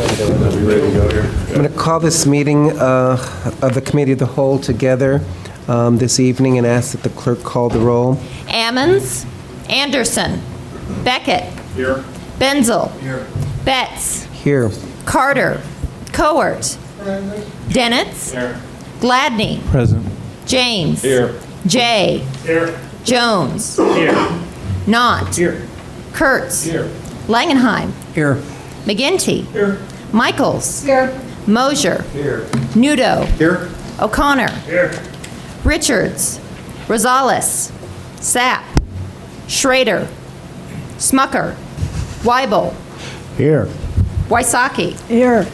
I'm going to call this meeting of the Committee of the Whole together this evening and ask that the clerk call the roll. Ammons. Anderson. Beckett. Here. Benzel. Here. Betts. Here. Carter. Coert. Dennitz. Here. Gladney. Present. James. Here. Jay. Here. Jones. Here. Knott. Here. Kurtz. Here. Langenheim. Here. McGinty. Here. Michaels. Here. Mosier. Here. Nudo. Here. O'Connor. Here. Richards. Rosales. Sapp. Schrader. Smucker. Weibel. Here. Wysocki. Here.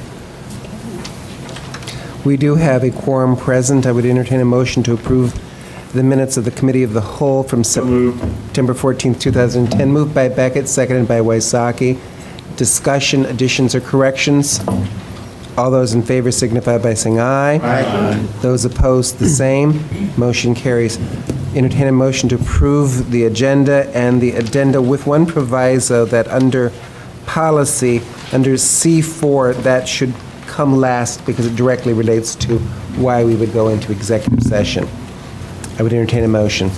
We do have a quorum present. I would entertain a motion to approve the minutes of the Committee of the Whole from September 14th, 2010. Moved by Beckett, seconded by Wysocki. Discussion, additions, or corrections? All those in favor signify by saying aye. Aye. Those opposed, the same. Motion carries. Entertain a motion to approve the agenda and the addenda with one proviso that under policy, under C4, that should come last because it directly relates to why we would go into executive session. I would entertain a motion.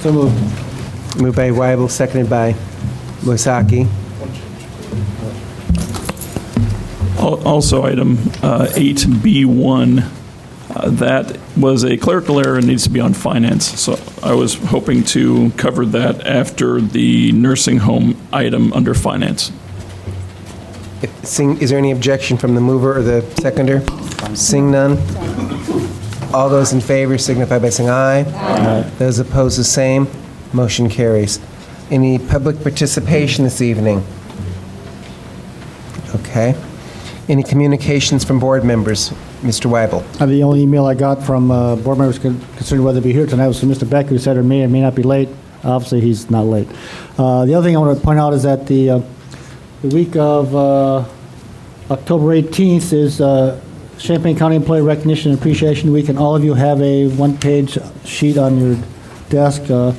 So moved. Moved by Weibel, seconded by Wysocki. Also, item 8B1, that was a clerical error and needs to be on finance. So I was hoping to cover that after the nursing home item under finance. Is there any objection from the mover or the seconder? Seeing none. All those in favor signify by saying aye. Aye. Those opposed, the same. Motion carries. Any public participation this evening? Okay. Any communications from board members? Mr. Weibel. The only email I got from board members concerning whether to be here tonight was from Mr. Beck, who said he may or may not be late. Obviously, he's not late. The other thing I want to point out is that the week of October 18th is Champaign County Employee Recognition and Appreciation Week, and all of you have a one-page sheet on your desk. We'll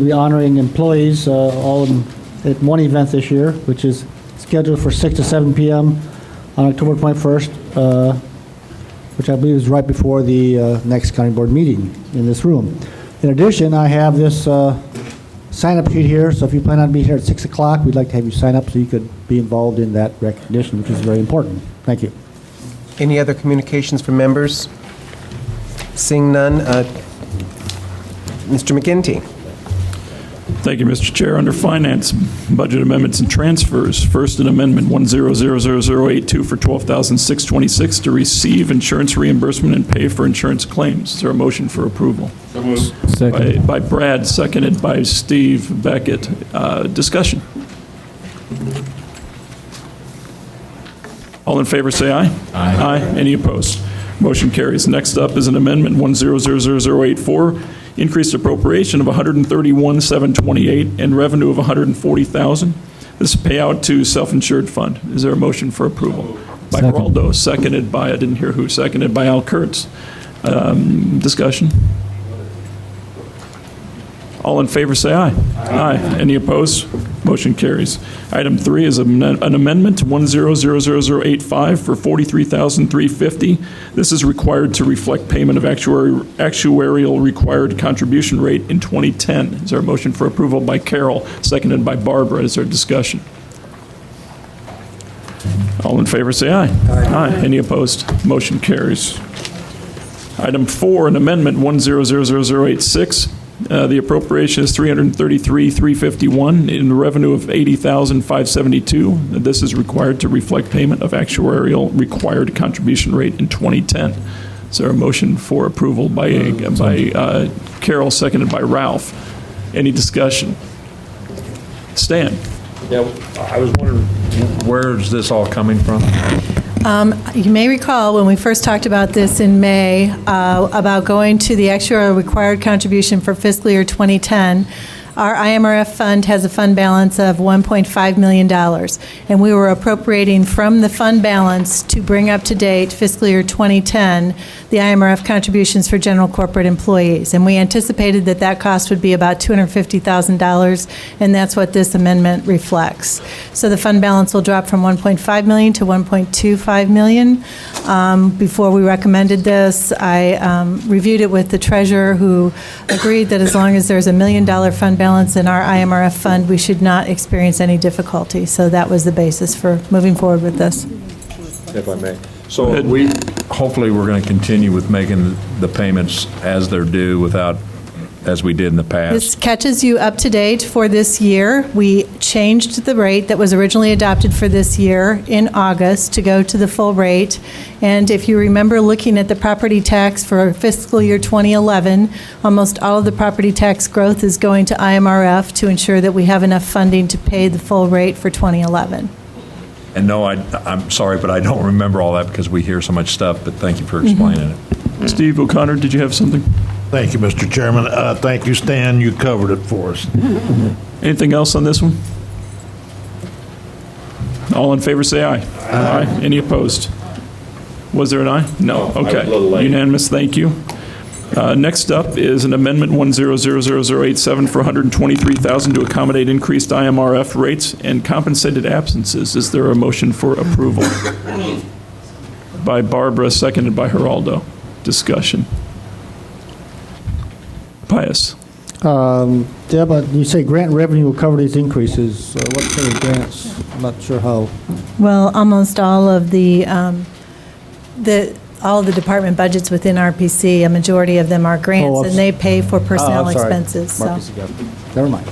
be honoring employees all at one event this year, which is scheduled for 6 to 7 p.m. on October 21st, which I believe is right before the next county board meeting in this room. In addition, I have this sign-up sheet here, so if you plan on being here at 6 o'clock, we'd like to have you sign up so you could be involved in that recognition, which is very important. Thank you. Any other communications from members? Seeing none, Mr. McGinty. Thank you, Mr. Chair. Under Finance, Budget Amendments and Transfers, first an amendment 1000082 for $12,626 to receive insurance reimbursement and pay for insurance claims. Is there a motion for approval? So moved. Second. By Brad, seconded by Steve Beckett. Discussion. All in favor say aye. Aye. Aye. Any opposed? Motion carries. Next up is an amendment 1000084. Increased appropriation of $131,728 and revenue of $140,000. This is payout to self-insured fund. Is there a motion for approval? By Second. Geraldo, seconded by, I didn't hear who, seconded by Al Kurtz. Discussion. All in favor say aye. Aye. Any opposed? Motion carries. Item 3 is an amendment 1000085 for $43,350. This is required to reflect payment of actuarial required contribution rate in 2010. Is there a motion for approval by Carol, seconded by Barbara? Is there discussion? All in favor say aye. Aye. Any opposed? Motion carries. Item 4, an amendment 1000086. The appropriation is $333,351 in revenue of $80,572. This is required to reflect payment of actuarial required contribution rate in 2010. Is there a motion for approval by Carol, seconded by Ralph? Any discussion? Stan? Yeah, I was wondering, where is this all coming from? You may recall when we first talked about this in May, about going to the actuarial required contribution for fiscal year 2010. our IMRF fund has a fund balance of $1.5 million, and we were appropriating from the fund balance to bring up to date fiscal year 2010 the IMRF contributions for general corporate employees. And we anticipated that that cost would be about $250,000, and that's what this amendment reflects. So the fund balance will drop from $1.5 million to $1.25 million. Before we recommended this, I reviewed it with the treasurer, who agreed that as long as there's $1 million fund balance in our IMRF fund, we should not experience any difficulty. So that was the basis for moving forward with this. If I may. So we, hopefully, we're going to continue with making the payments as they're due without, as we did in the past. This catches you up to date for this year. We changed the rate that was originally adopted for this year in August to go to the full rate. And if you remember looking at the property tax for fiscal year 2011, almost all of the property tax growth is going to IMRF to ensure that we have enough funding to pay the full rate for 2011. And no, I'm sorry, but I don't remember all that because we hear so much stuff, but thank you for explaining it. Steve O'Connor, did you have something? Thank you, Mr. Chairman. Thank you, Stan. You covered it for us. Anything else on this one? All in favor, say aye. Aye. Any opposed? Was there an aye? No. Okay. Unanimous, thank you. Next up is an amendment 1000087 for $123,000 to accommodate increased IMRF rates and compensated absences. Is there a motion for approval? By Barbara, seconded by Geraldo. Discussion. Pius. Deb, you say grant revenue will cover these increases. What sort of grants? I'm not sure how. Well, almost all of the department budgets within RPC, a majority of them are grants, and they pay for personnel I'm sorry. expenses. So. Marcus, you got it. Never mind.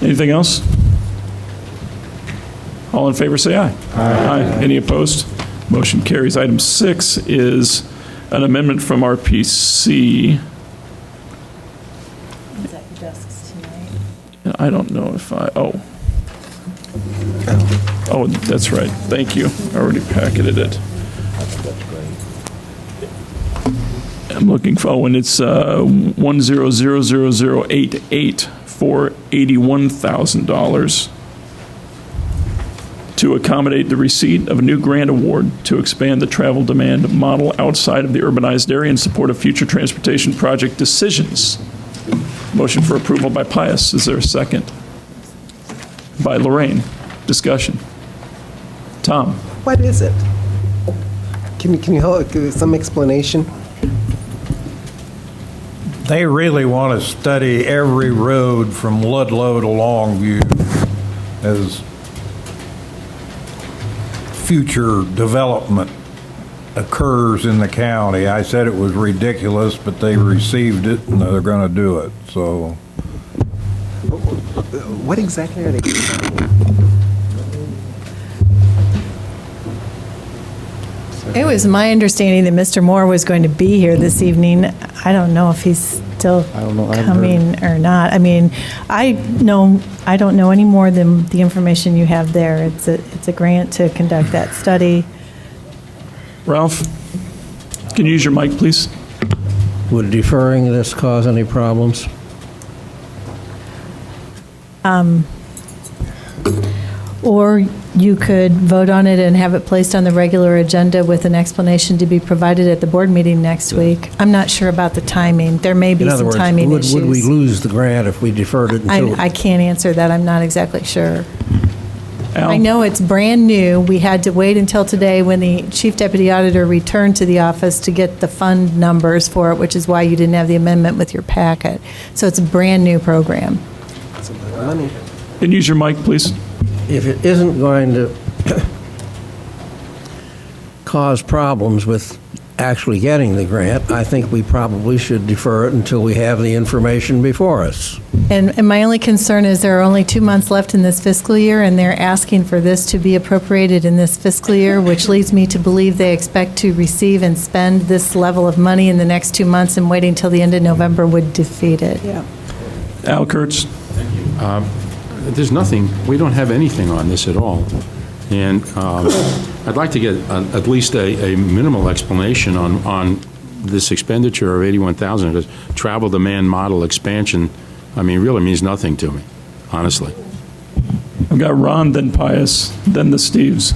Anything else? All in favor, say aye. Aye. Any opposed? Motion carries. Item 6 is an amendment from RPC. Is that your desks tonight? I don't know if Oh, that's right. Thank you. I already packeted it. I'm looking for, and it's 1000088 for $81,000 to accommodate the receipt of a new grant award to expand the travel demand model outside of the urbanized area in support of future transportation project decisions. Motion for approval by Pius. Is there a second? By Lorraine. Discussion. Tom. What is it? Can you give some explanation? They really want to study every road from Ludlow to Longview as future development occurs in the county. I said it was ridiculous, but they received it and they're going to do it. So, What exactly are they doing? It was my understanding that Mr. Moore was going to be here this evening. I don't know if he's still coming or not. I mean, I don't know any more than the information you have there. It's a grant to conduct that study. Ralph, can you use your mic, please? Would deferring this cause any problems? Or you could vote on it and have it placed on the regular agenda with an explanation to be provided at the board meeting next week. I'm not sure about the timing. There may be some timing issues. Would we lose the grant if we deferred it until? I can't answer that. I'm not exactly sure. Al? I know it's brand new. We had to wait until today when the chief deputy auditor returned to the office to get the fund numbers for it, which is why you didn't have the amendment with your packet. So it's a brand new program. It's a lot of money. Can you use your mic, please? If it isn't going to cause problems with actually getting the grant, I think we probably should defer it until we have the information before us. And my only concern is there are only 2 months left in this fiscal year, and they're asking for this to be appropriated in this fiscal year, which leads me to believe they expect to receive and spend this level of money in the next 2 months, and waiting till the end of November would defeat it. Yeah. Al Kurtz? There's nothing, we don't have anything on this at all. And I'd like to get at least a minimal explanation on this expenditure of $81,000, because travel demand model expansion I mean, it really means nothing to me, honestly. I've got Ron, then Pius, then the Steves.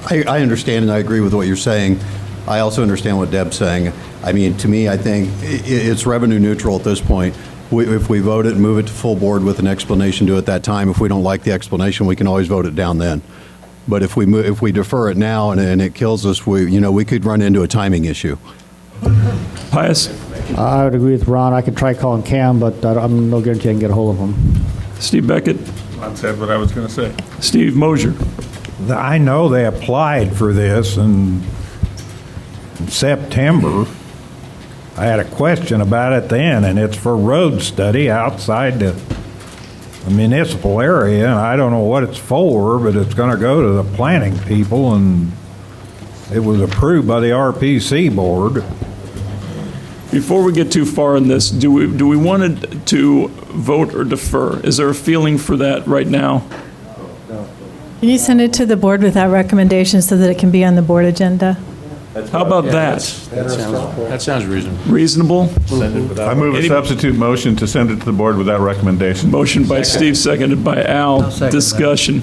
I understand and I agree with what you're saying. I also understand what Deb's saying. I mean, to me, I think it's revenue neutral at this point. If we vote it and move it to full board with an explanation due at that time, if we don't like the explanation, we can always vote it down then. But if we defer it now and it kills us, we could run into a timing issue. Pius? I would agree with Ron. I could try calling Cam, but I'm no guarantee I can get a hold of him. Steve Beckett? I said what I was going to say. Steve Mosier? I know they applied for this in September. I had a question about it then, and it's for road study outside the municipal area, and I don't know what it's for, but it's going to go to the planning people, and it was approved by the RPC board. Before we get too far in this, do we want to vote or defer? Is there a feeling for that right now? Can you send it to the board without recommendation so that it can be on the board agenda? How about that? That sounds reasonable. Reasonable? I move a substitute motion to send it to the board without recommendation. Motion by Steve, seconded by Al. Discussion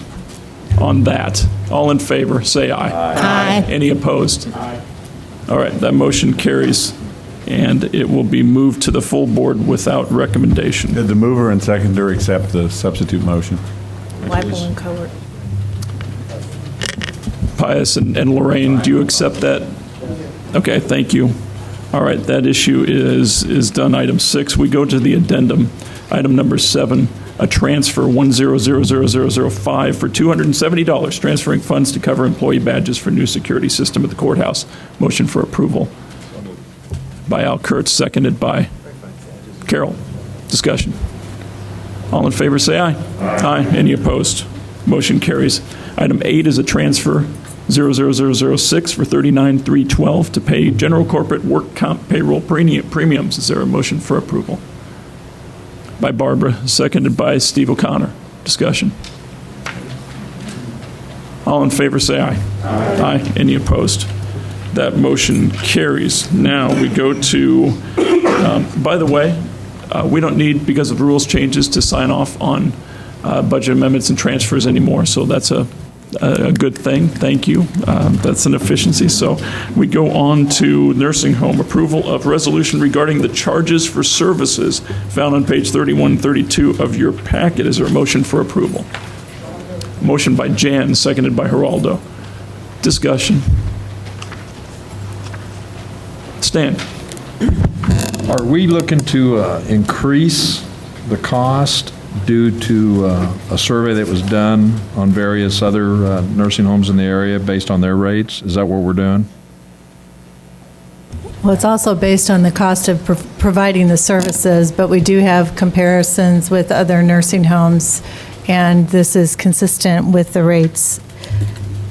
on that. All in favor, say aye. Aye. Any opposed? All right, that motion carries, and it will be moved to the full board without recommendation. Did the mover and seconder accept the substitute motion? Weibel and Cowart. Pius and Lorraine, do you accept that? Okay, thank you. All right, that issue is done. Item 6, we go to the addendum. Item number 7, a transfer 1000005 for $270, transferring funds to cover employee badges for new security system at the courthouse. Motion for approval by Al Kurtz, seconded by Carol. Discussion. All in favor, say aye. Aye. Any opposed? Motion carries. Item 8 is a transfer 00006 for $39,312 to pay general corporate work comp payroll premiums. Is there a motion for approval? By Barbara, seconded by Steve O'Connor. Discussion. All in favor, say aye. Aye. Any opposed? That motion carries. Now we go to, by the way, we don't need, because of rules changes, to sign off on budget amendments and transfers anymore, so that's a good thing. Thank you. That's an efficiency. So we go on to nursing home approval of resolution regarding the charges for services found on page 31 and 32 of your packet. Is there a motion for approval? Motion by Jan, seconded by Geraldo. Discussion. Stan. Are we looking to increase the cost due to a survey that was done on various other nursing homes in the area based on their rates? Is that what we're doing? Well, it's also based on the cost of providing the services, but we do have comparisons with other nursing homes, and this is consistent with the rates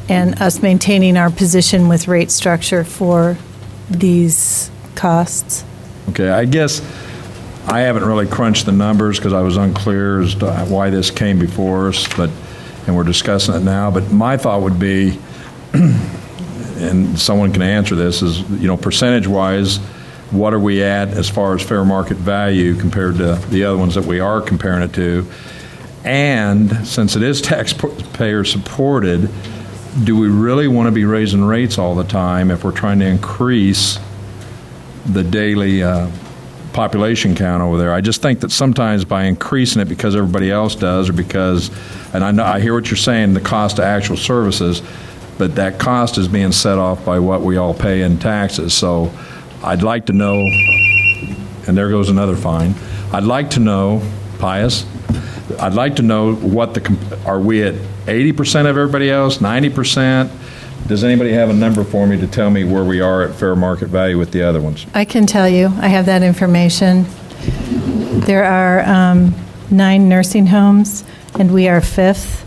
and us maintaining our position with rate structure for these costs. Okay, I guess I haven't really crunched the numbers because I was unclear as to why this came before us, and we're discussing it now. But my thought would be, and someone can answer this, is, percentage-wise, what are we at as far as fair market value compared to the other ones that we are comparing it to? And since it is taxpayer supported, do we really want to be raising rates all the time if we're trying to increase the daily population count over there? I just think that sometimes by increasing it because everybody else does, or because, and I hear what you're saying, the cost of actual services, but that cost is being set off by what we all pay in taxes. So I'd like to know, and there goes another fine, I'd like to know, Pius, I'd like to know are we at 80% of everybody else, 90%? Does anybody have a number for me to tell me where we are at fair market value with the other ones? I can tell you. I have that information. There are 9 nursing homes, and we are 5th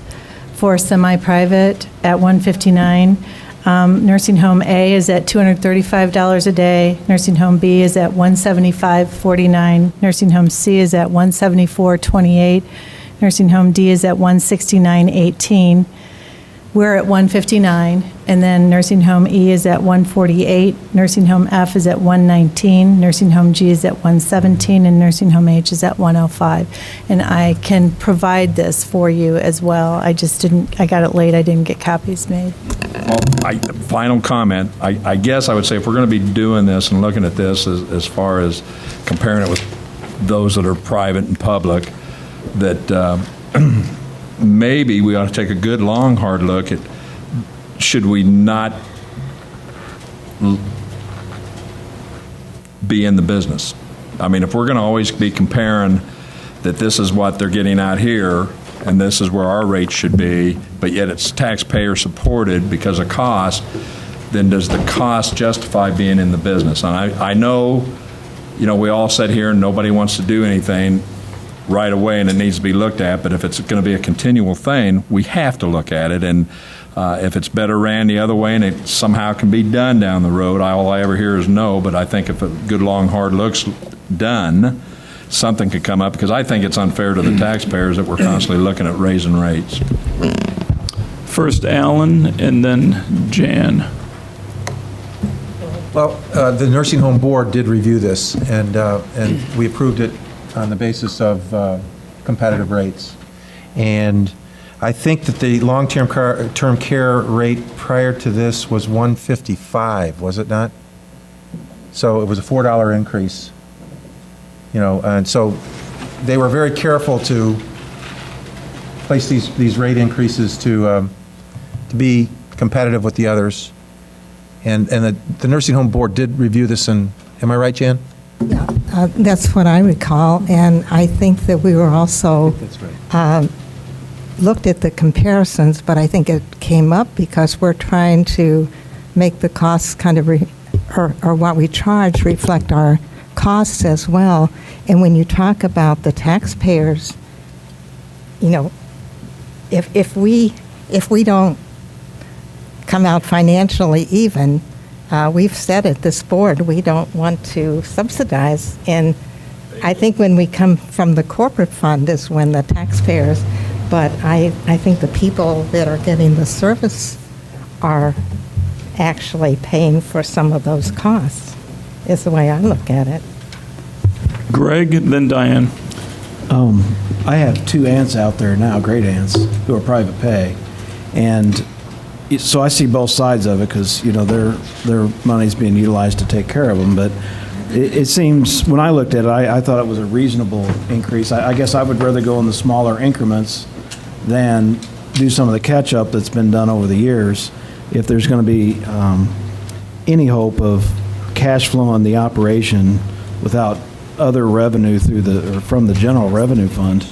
for semi-private at $159. Nursing home A is at $235 a day. Nursing home B is at $175.49. Nursing home C is at $174.28. Nursing home D is at $169.18. we're at 159, and then nursing home E is at 148, nursing home F is at 119, nursing home G is at 117, and nursing home H is at 105. And I can provide this for you as well. I just didn't, I got it late, I didn't get copies made. Well, final comment, I guess I would say if we're going to be doing this and looking at this as far as comparing it with those that are private and public, that maybe we ought to take a good, long, hard look at, should we not be in the business? I mean, if we're going to always be comparing that this is what they're getting out here and this is where our rate should be, but yet it's taxpayer supported because of cost, then does the cost justify being in the business? And I know, we all sit here and nobody wants to do anything right away and it needs to be looked at, but if it's going to be a continual thing, we have to look at it. And if it's better ran the other way and it somehow can be done down the road, all I ever hear is no, but I think if a good, long, hard look's done, something could come up, because I think it's unfair to the taxpayers that we're constantly looking at raising rates. First Alan, and then Jan. Well, the nursing home board did review this, and we approved it on the basis of competitive rates. And I think that the long-term care rate prior to this was $155, was it not? So it was a $4 increase. And so they were very careful to place these rate increases to be competitive with the others. And the nursing home board did review this, and am I right, Jan? Yeah, that's what I recall, and I think that we were also That's right. Looked at the comparisons, but I think it came up because we're trying to make the costs kind of, or what we charge reflect our costs as well. And when you talk about the taxpayers, if we don't come out financially even, we've said at this board we don't want to subsidize. And I think when we come from the corporate fund is when the taxpayers, but I think the people that are getting the service are actually paying for some of those costs, is the way I look at it. Greg, then Diane. I have two aunts out there now, great aunts, who are private pay, and so I see both sides of it because their money's being utilized to take care of them. But it seems, when I looked at it, I thought it was a reasonable increase. I guess I would rather go in the smaller increments than do some of the catch-up that's been done over the years. If there's going to be any hope of cash flow on the operation without other revenue from the general revenue fund,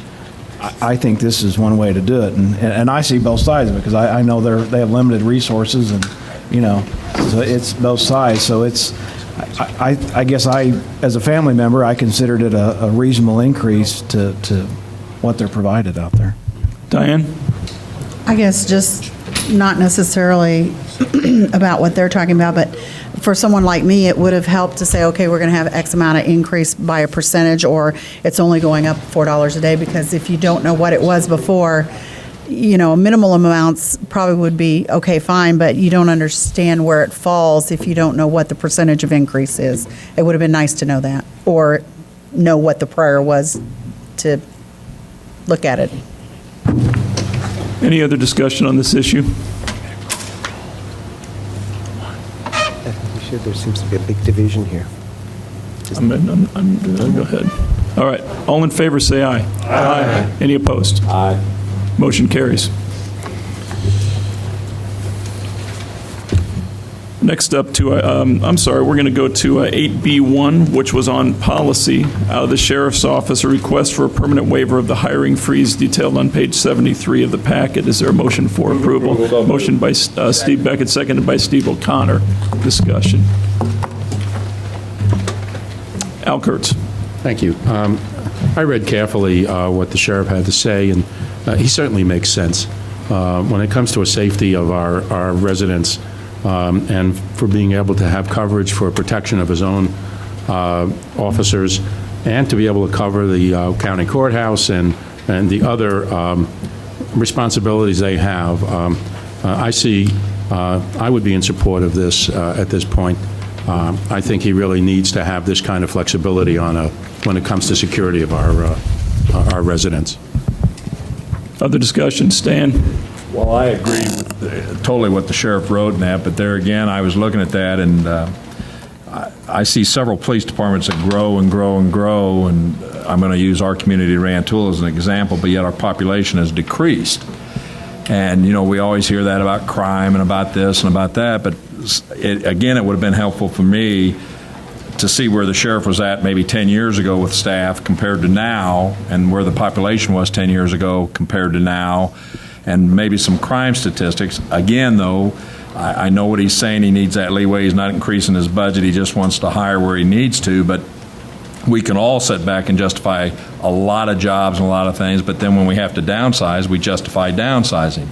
I think this is one way to do it, and I see both sides of it because I know they have limited resources, and so it's both sides. So I guess as a family member, I considered it a reasonable increase to what they're provided out there. Diane? I guess just not necessarily about what they're talking about, but for someone like me, it would have helped to say, okay, we're going to have X amount of increase by a percentage, or it's only going up $4 a day, because if you don't know what it was before, minimal amounts probably would be okay, fine, but you don't understand where it falls if you don't know what the percentage of increase is. It would have been nice to know that, or know what the prior was to look at it. Any other discussion on this issue? There seems to be a big division here. I'm go ahead. All right. All in favor, say aye. Aye. Any opposed? Aye. Motion carries. Next up to, we're going to go to 8B1, which was on policy. Out of the Sheriff's Office, a request for a permanent waiver of the hiring freeze detailed on page 73 of the packet. Is there a motion for approval? Motion by Steve Beckett, seconded by Steve O'Connor. Discussion. Al Kurtz. Thank you. I read carefully what the sheriff had to say, and he certainly makes sense. When it comes to a safety of our residents, and for being able to have coverage for protection of his own officers, and to be able to cover the county courthouse and the other responsibilities they have. I would be in support of this at this point. I think he really needs to have this kind of flexibility when it comes to security of our residents. Other discussion? Stan? Well, I agree with totally what the sheriff wrote in that, but there again, I was looking at that, and I see several police departments that grow and grow and grow, and I'm going to use our community of Rantoul as an example, but yet our population has decreased. And, we always hear that about crime and about this and about that, but again, it would have been helpful for me to see where the sheriff was at maybe 10 years ago with staff compared to now, and where the population was 10 years ago compared to now, and maybe some crime statistics. Again, though, I know what he's saying. He needs that leeway. He's not increasing his budget. He just wants to hire where he needs to, but we can all sit back and justify a lot of jobs and a lot of things, but then when we have to downsize, we justify downsizing.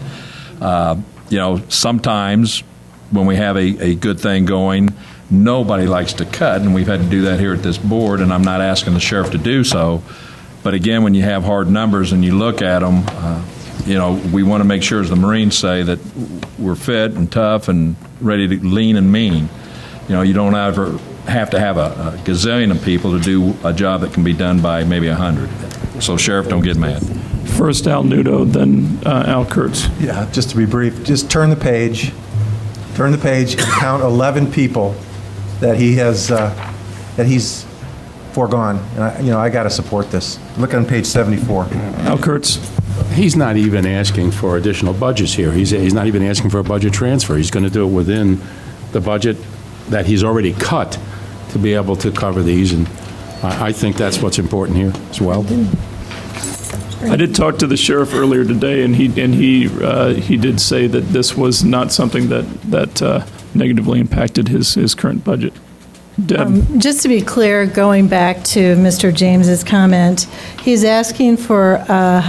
Sometimes when we have a good thing going, nobody likes to cut, and we've had to do that here at this board, and I'm not asking the sheriff to do so. But again, when you have hard numbers and you look at them, we want to make sure, as the Marines say, that we're fit and tough and ready to lean and mean. You don't ever have to have a gazillion of people to do a job that can be done by maybe 100. So, Sheriff, don't get mad. First Al Nudo, then Al Kurtz. Yeah, just to be brief, just turn the page and count 11 people that he's foregone. And I got to support this. Look on page 74. Al Kurtz. He's not even asking for additional budgets here. He's not even asking for a budget transfer. He's going to do it within the budget that he's already cut to be able to cover these, and I think that's what's important here as well. I did talk to the sheriff earlier today, and he did say that this was not something that negatively impacted his current budget. Deb? Just to be clear, going back to Mr. James's comment, he's asking for a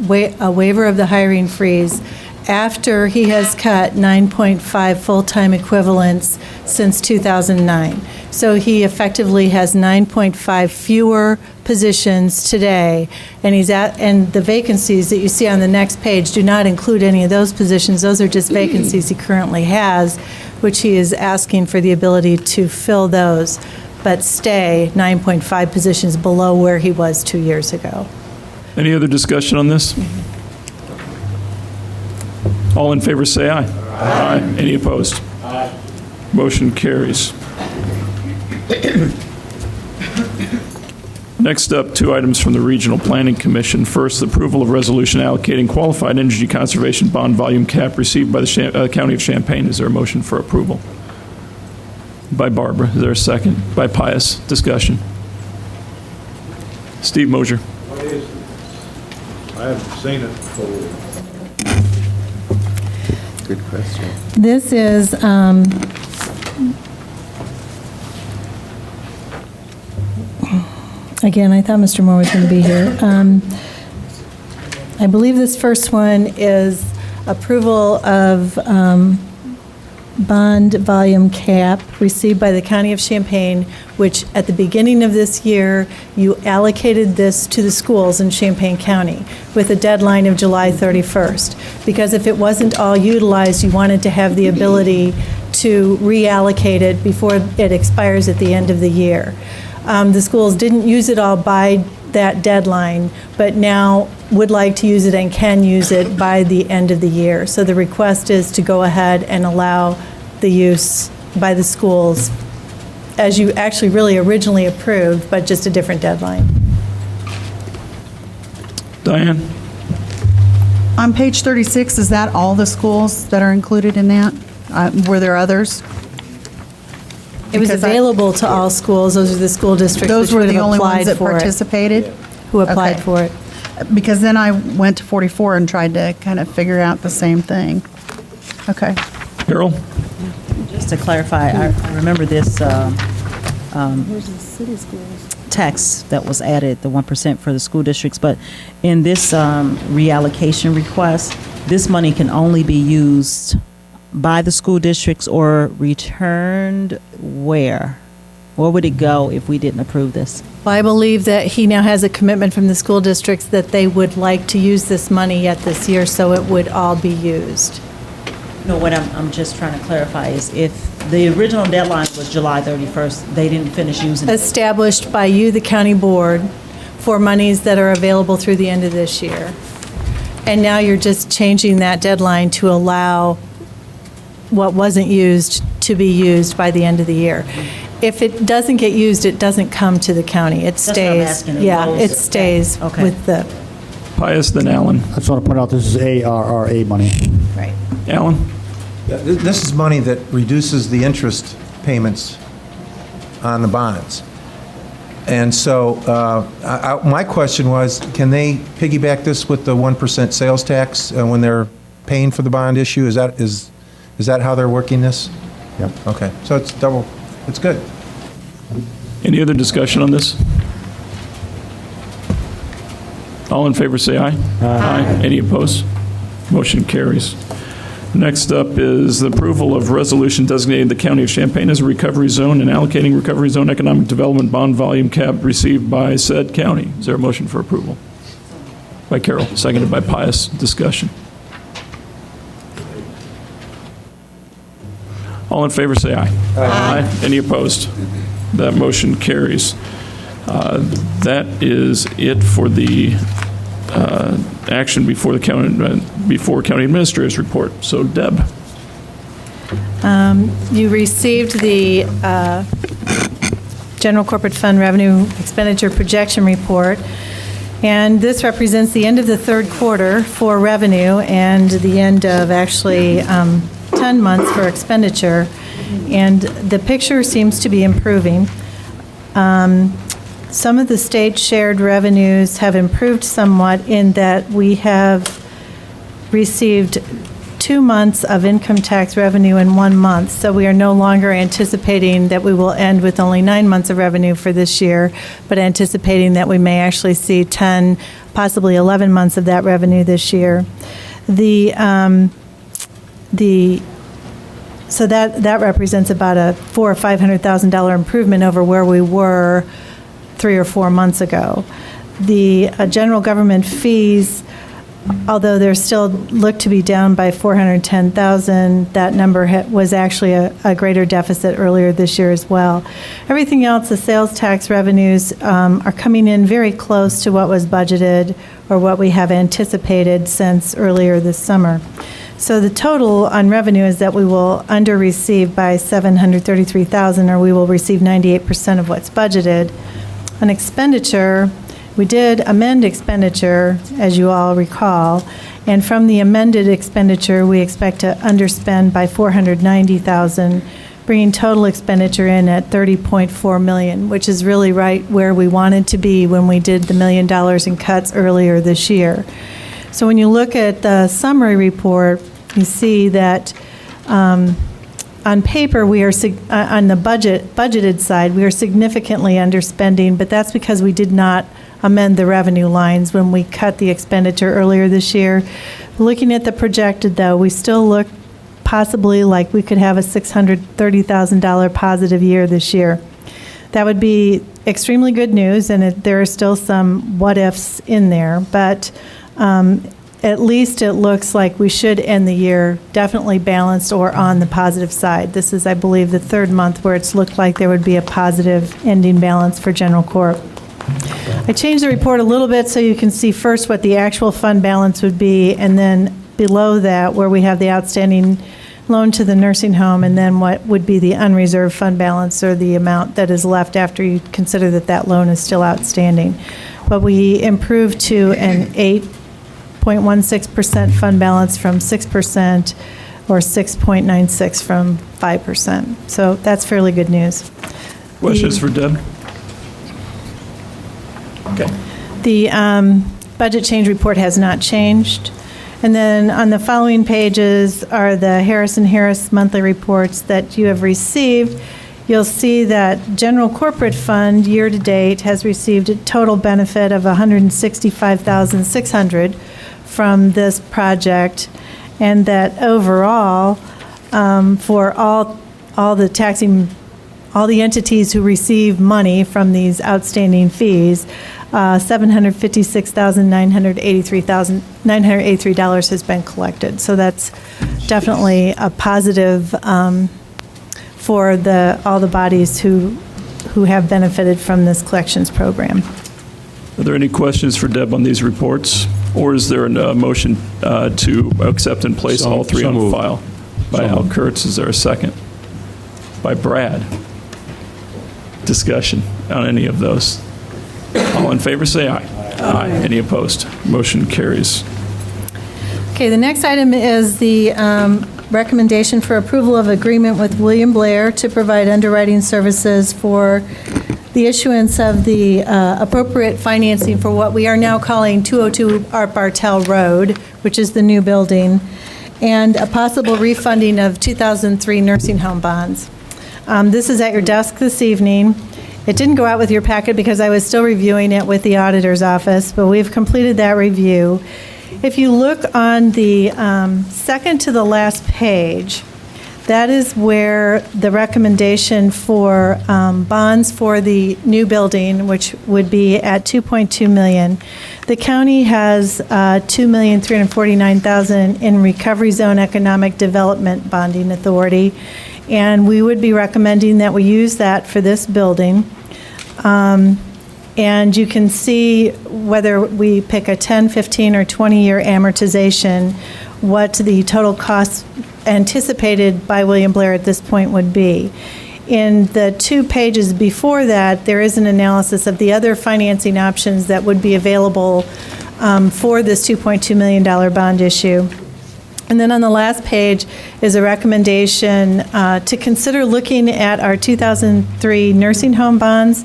waiver of the hiring freeze after he has cut 9.5 full-time equivalents since 2009. So he effectively has 9.5 fewer positions today, and the vacancies that you see on the next page do not include any of those positions. Those are just vacancies he currently has, which he is asking for the ability to fill those, but stay 9.5 positions below where he was 2 years ago. Any other discussion on this? All in favor say aye. Aye. Any opposed? Aye. Motion carries. Next up, 2 items from the Regional Planning Commission. First, the approval of resolution allocating qualified energy conservation bond volume cap received by the County of Champaign. Is there a motion for approval? By Barbara. Is there a second? By Pius. Discussion. Steve Mosier. What is it? I haven't seen it before. Good question. This is, again, I thought Mr. Moore was going to be here. I believe this first one is approval of bond volume cap received by the County of Champaign, which at the beginning of this year, you allocated this to the schools in Champaign County with a deadline of July 31st. Because if it wasn't all utilized, you wanted to have the ability to reallocate it before it expires at the end of the year. The schools didn't use it all by that deadline, but now would like to use it and can use it by the end of the year. So the request is to go ahead and allow the use by the schools as you actually really originally approved, but just a different deadline. Diane? On page 36, is that all the schools that are included in that? Were there others? It was Because available to all schools. Those are the school districts Those which were would the have only ones applied that for it. participated? Who applied Okay. for it. Because then I went to 44 and tried to kind of figure out the same thing. Okay. Carol? Just to clarify, I remember this tax that was added, the 1% for the school districts, but in this reallocation request, this money can only be used by the school districts or returned where? Where would it go if we didn't approve this? Well, I believe that he now has a commitment from the school districts that they would like to use this money yet this year, so it would all be used. No, what I'm just trying to clarify is if the original deadline was July 31st, they didn't finish using it. Established by you, the county board, for monies that are available through the end of this year. And now you're just changing that deadline to allow what wasn't used to be used by the end of the year. If it doesn't get used, it doesn't come to the county. It what I'm stays. asking. It Yeah, goes- it stays okay. with the, Pius, then Alan. I just want to point out, this is ARRA money. right. Alan? This is money that reduces the interest payments on the bonds. And so my question was, can they piggyback this with the 1% sales tax when they're paying for the bond issue? Is that how they're working this? Yep. Okay, so it's double, it's good. Any other discussion on this? All in favor, say aye. Aye. Any opposed? Motion carries. Next up is the approval of resolution designating the County of Champaign as a recovery zone and allocating recovery zone economic development bond volume cap received by said county. Is there a motion for approval? By Carol, seconded by Pius. Discussion. All in favor, say aye. Aye. Any opposed? That motion carries. That is it for the action before the county administrator's report. So, Deb. You received the General Corporate Fund Revenue Expenditure Projection Report, and this represents the end of the third quarter for revenue and the end of actually 10 months for expenditure, and the picture seems to be improving. Some of the state shared revenues have improved somewhat in that we have received 2 months of income tax revenue in 1 month, so we are no longer anticipating that we will end with only 9 months of revenue for this year, but anticipating that we may actually see 10, possibly 11 months of that revenue this year. So that represents about a $400,000 or $500,000 improvement over where we were 3 or 4 months ago. The general government fees, although they're still look to be down by $410,000, that number was actually a greater deficit earlier this year as well. Everything else, the sales tax revenues are coming in very close to what was budgeted or what we have anticipated since earlier this summer. So the total on revenue is that we will under-receive by $733,000, or we will receive 98% of what's budgeted. On expenditure, we did amend expenditure, as you all recall, and from the amended expenditure, we expect to underspend by $490,000, bringing total expenditure in at $30.4 million, which is really right where we wanted to be when we did the $1 million in cuts earlier this year. So when you look at the summary report, you see that on paper, we are, on the budgeted side, we are significantly underspending, but that's because we did not amend the revenue lines when we cut the expenditure earlier this year. Looking at the projected, though, we still look possibly like we could have a $630,000 positive year this year. That would be extremely good news, and there are still some what-ifs in there, but at least it looks like we should end the year definitely balanced or on the positive side. This is, I believe, the third month where it's looked like there would be a positive ending balance for General Corp. I changed the report a little bit so you can see first what the actual fund balance would be, and then below that where we have the outstanding loan to the nursing home, and then what would be the unreserved fund balance, or the amount that is left after you consider that that loan is still outstanding. But we improved to an 8.16% fund balance from 6%, or 6.96 from 5%. So that's fairly good news. Questions for Deb? Okay. The budget change report has not changed. And then on the following pages are the Harris & Harris monthly reports that you have received. You'll see that General Corporate Fund year-to-date has received a total benefit of $165,600 from this project, and that overall, for all the entities who receive money from these outstanding fees, $756,983 has been collected. So that's definitely a positive for all the bodies who have benefited from this collections program. Are there any questions for Deb on these reports? Or is there a motion to accept and place all three So on moved. file? By Al Kurtz, is there a second? By Brad. Discussion on any of those? All in favor, say aye. Aye. Any opposed? Motion carries. Okay, the next item is the recommendation for approval of agreement with William Blair to provide underwriting services for the issuance of the appropriate financing for what we are now calling 202 Art Bartel Road, which is the new building, and a possible refunding of 2003 nursing home bonds. This is at your desk this evening. It didn't go out with your packet because I was still reviewing it with the auditor's office, but we've completed that review. If you look on the second to the last page, that is where the recommendation for bonds for the new building, which would be at $2.2 million. The county has $2,349,000 in Recovery Zone Economic Development Bonding Authority, and we would be recommending that we use that for this building. And you can see whether we pick a 10, 15, or 20-year amortization, what the total cost anticipated by William Blair at this point would be. In the 2 pages before that, there is an analysis of the other financing options that would be available for this $2.2 million bond issue. And then on the last page is a recommendation to consider looking at our 2003 nursing home bonds.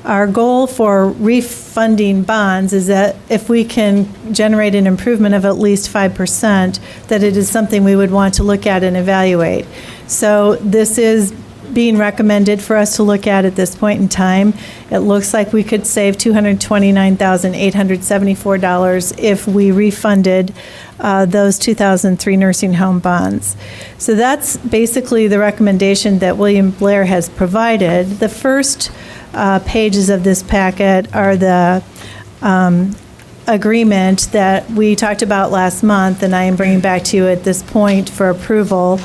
Our goal for refunding bonds is that if we can generate an improvement of at least 5%, that it is something we would want to look at and evaluate. So this is being recommended for us to look at this point in time. It looks like we could save $229,874 if we refunded those 2003 nursing home bonds. So that's basically the recommendation that William Blair has provided. The first pages of this packet are the agreement that we talked about last month, and I am bringing back to you at this point for approval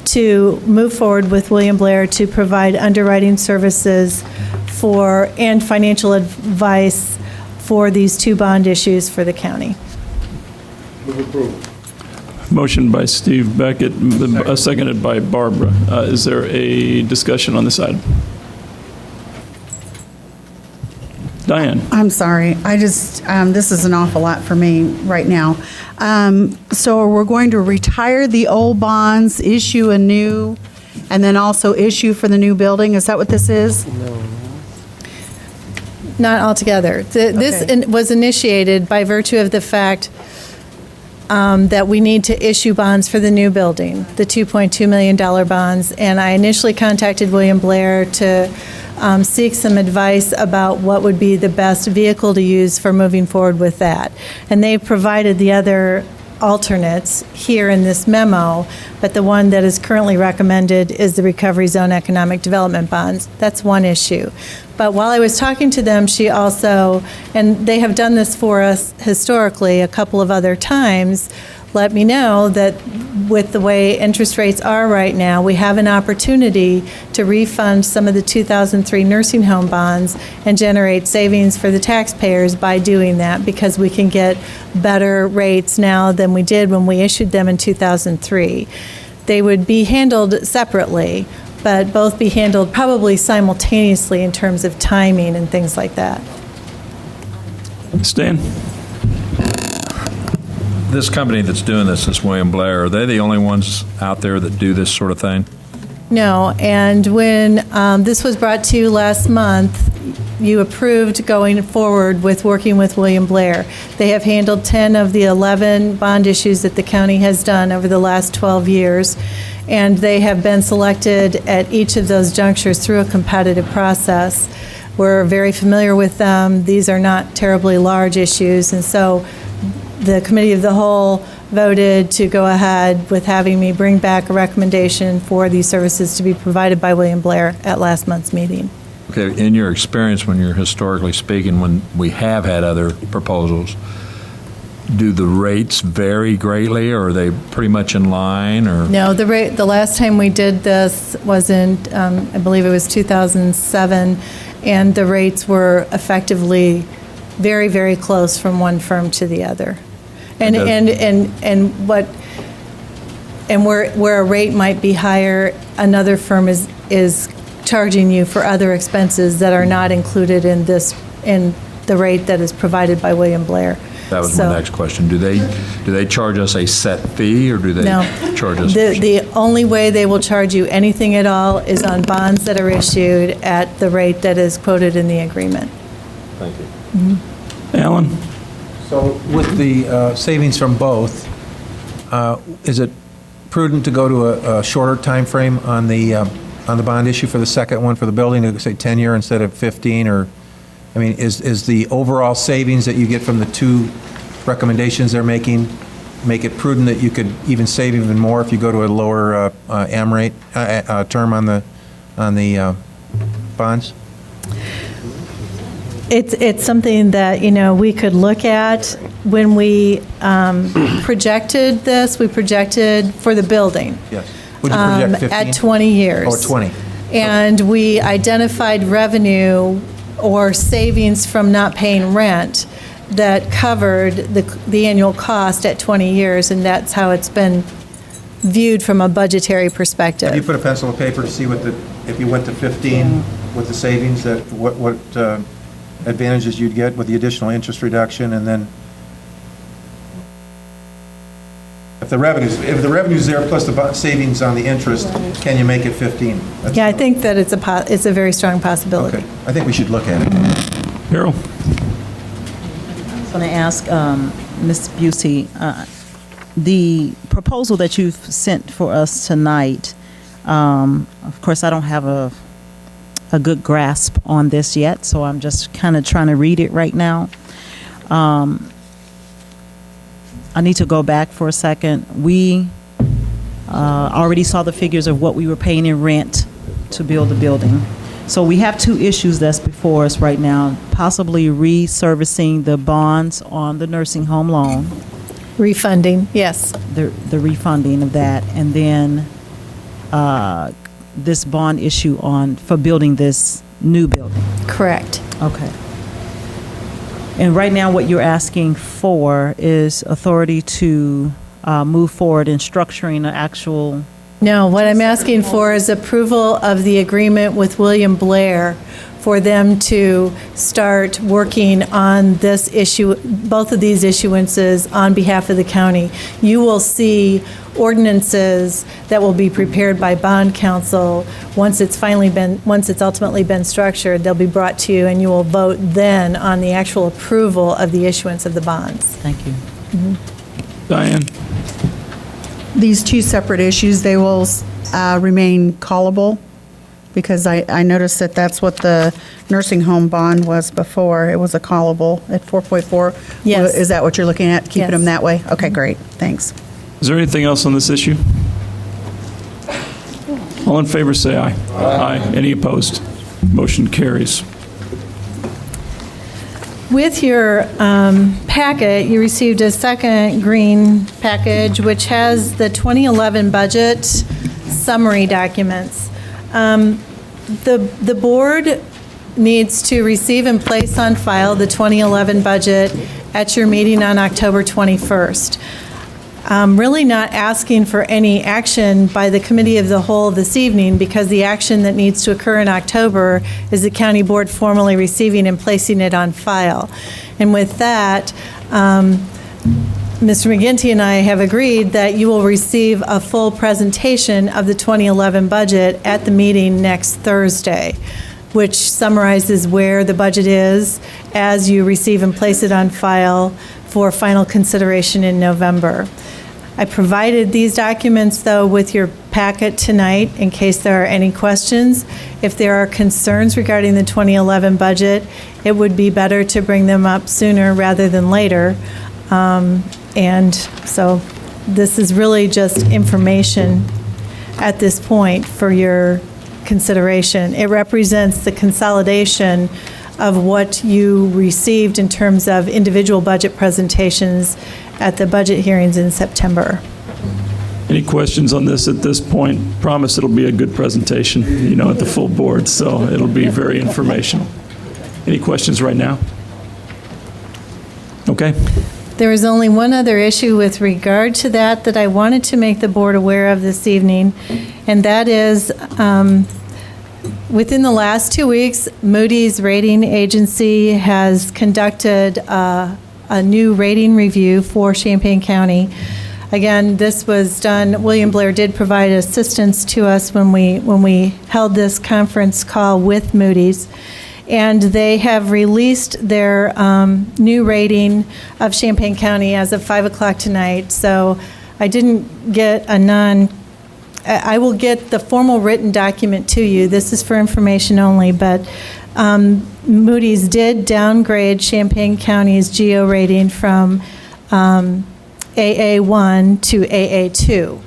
to move forward with William Blair to provide underwriting services for and financial advice for these 2 bond issues for the county. Motion by Steve Beckett, seconded by Barbara. Is there a discussion on this item? Diane? I'm sorry. I just, this is an awful lot for me right now. So we're going to retire the old bonds, issue a new, and then also issue for the new building? Is that what this is? Not altogether. This was initiated by virtue of the fact that we need to issue bonds for the new building, the $2.2 million bonds. And I initially contacted William Blair to seek some advice about what would be the best vehicle to use for moving forward with that. And they've provided the other alternates here in this memo, but the one that is currently recommended is the Recovery Zone Economic Development Bonds. That's one issue. But while I was talking to them, she also, and they have done this for us historically a couple of other times, let me know that with the way interest rates are right now, we have an opportunity to refund some of the 2003 nursing home bonds and generate savings for the taxpayers by doing that, because we can get better rates now than we did when we issued them in 2003. They would be handled separately, but both be handled probably simultaneously in terms of timing and things like that. Stan? This company that's doing this William Blair, are they the only ones out there that do this sort of thing? No, and when this was brought to you last month, you approved going forward with working with William Blair. They have handled 10 of the 11 bond issues that the county has done over the last 12 years, and they have been selected at each of those junctures through a competitive process. We're very familiar with them. These are not terribly large issues, and so the Committee of the Whole voted to go ahead with having me bring back a recommendation for these services to be provided by William Blair at last month's meeting. Okay, in your experience, when you're historically speaking, when we have had other proposals, do the rates vary greatly, or are they pretty much in line, or? No, the last time we did this was in, I believe it was 2007, and the rates were effectively very, very close from one firm to the other. And where a rate might be higher, another firm is charging you for other expenses that are not included in the rate that is provided by William Blair. That was my next question. Do they charge us a set fee, or do they charge us? The only way they will charge you anything at all is on bonds that are issued at the rate that is quoted in the agreement. Thank you. Mm-hmm. Alan? So with the savings from both, is it prudent to go to a shorter time frame on the bond issue for the second one for the building, to say 10-year instead of 15, or, I mean, is the overall savings that you get from the two recommendations they're making, make it prudent that you could even save even more if you go to a lower AM rate term on the bonds? It's something that, we could look at. When we projected this, we projected for the building. Yes. Would you project 15? At 20 years. Oh, 20. And we identified revenue or savings from not paying rent that covered the annual cost at 20 years, and that's how it's been viewed from a budgetary perspective. Have you put a pencil to paper to see if you went to 15 with the savings, what advantages you'd get with the additional interest reduction, and then if the revenue's there plus the savings on the interest, can you make it 15? Yeah, I think that it's a very strong possibility. Okay, I think we should look at it. Harold? I was going to ask Ms. Busey, the proposal that you've sent for us tonight, of course, I don't have a good grasp on this yet, so I'm just kind of trying to read it right now. I need to go back for a second. We already saw the figures of what we were paying in rent to build the building. So we have two issues that's before us right now, possibly reservicing the bonds on the nursing home loan. Refunding, yes. The refunding of that, and then this bond issue for building this new building. Correct. Okay. And right now what you're asking for is authority to move forward in structuring an actual... No, what I'm asking for is approval of the agreement with William Blair for them to start working on this issue, both of these issuances on behalf of the county. You will see ordinances that will be prepared by bond counsel. Once it's ultimately been structured, they'll be brought to you, and you will vote then on the actual approval of the issuance of the bonds. Thank you. Mm-hmm. Diane? These two separate issues, they will remain callable, because I noticed that that's what the nursing home bond was before. It was a callable at 4.4. Yes. Is that what you're looking at, keeping Yes. them that way? Okay, great, thanks. Is there anything else on this issue? All in favor, say aye. Aye. Any opposed? Motion carries. With your packet, you received a second green package, which has the 2011 budget summary documents. The board needs to receive and place on file the 2011 budget at your meeting on October 21st. I'm really not asking for any action by the Committee of the Whole this evening, because the action that needs to occur in October is the county board formally receiving and placing it on file. And with that, Mr. McGinty and I have agreed that you will receive a full presentation of the 2011 budget at the meeting next Thursday, which summarizes where the budget is as you receive and place it on file for final consideration in November. I provided these documents, though, with your packet tonight in case there are any questions. If there are concerns regarding the 2011 budget, it would be better to bring them up sooner rather than later. And so this is really just information at this point for your consideration. It represents the consolidation of what you received in terms of individual budget presentations at the budget hearings in September. Any questions on this at this point? Promise it'll be a good presentation, at the full board, so it'll be very informational. Any questions right now? Okay. There is only one other issue with regard to that I wanted to make the board aware of this evening, and that is within the last 2 weeks, Moody's rating agency has conducted a new rating review for Champaign County. Again, this was done, William Blair did provide assistance to us when we held this conference call with Moody's. And they have released their new rating of Champaign County as of 5 o'clock tonight. So I didn't get I will get the formal written document to you. This is for information only, but Moody's did downgrade Champaign County's GEO rating from AA1 to AA2.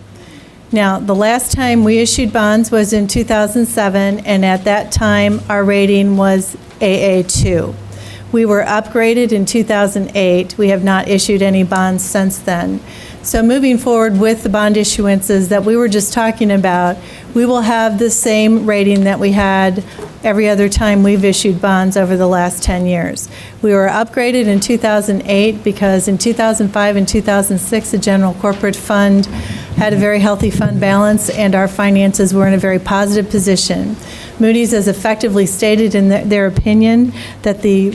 Now, the last time we issued bonds was in 2007, and at that time, our rating was AA2. We were upgraded in 2008. We have not issued any bonds since then. So moving forward with the bond issuances that we were just talking about, we will have the same rating that we had every other time we've issued bonds over the last 10 years. We were upgraded in 2008 because in 2005 and 2006, the general corporate fund had a very healthy fund balance and our finances were in a very positive position. Moody's has effectively stated in their opinion that the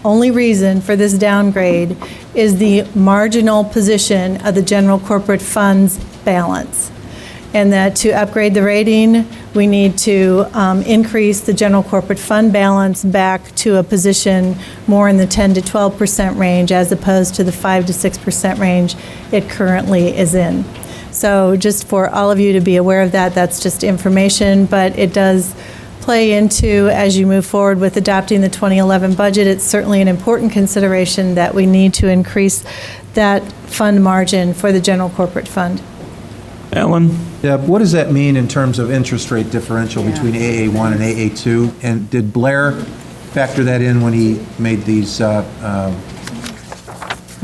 only reason for this downgrade is the marginal position of the general corporate fund's balance. And that to upgrade the rating, we need to increase the general corporate fund balance back to a position more in the 10 to 12% range as opposed to the 5 to 6% range it currently is in. So just for all of you to be aware of that, that's just information, but it does play into, as you move forward with adopting the 2011 budget, it's certainly an important consideration that we need to increase that fund margin for the general corporate fund. Alan? Deb, what does that mean in terms of interest rate differential between AA1 and AA2? And did Blair factor that in when he made these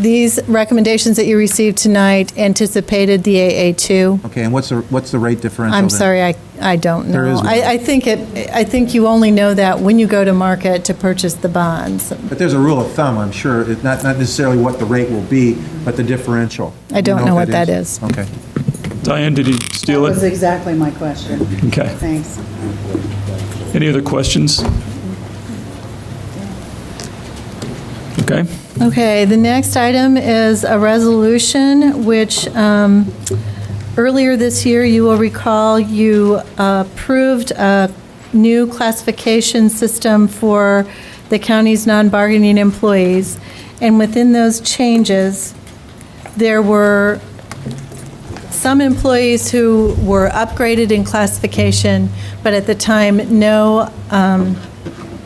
These recommendations that you received tonight anticipated the AA2. Okay, and what's the rate differential? I'm then? sorry, I don't know. There is one. I think you only know that when you go to market to purchase the bonds. But there's a rule of thumb, I'm sure. It's not necessarily what the rate will be, but the differential. I don't know what that is. Okay. Diane, did he steal That was it? exactly my question. Okay. Thanks. Any other questions? Okay. Okay, the next item is a resolution which earlier this year, you will recall, you approved a new classification system for the county's non-bargaining employees. And within those changes, there were some employees who were upgraded in classification, but at the time, no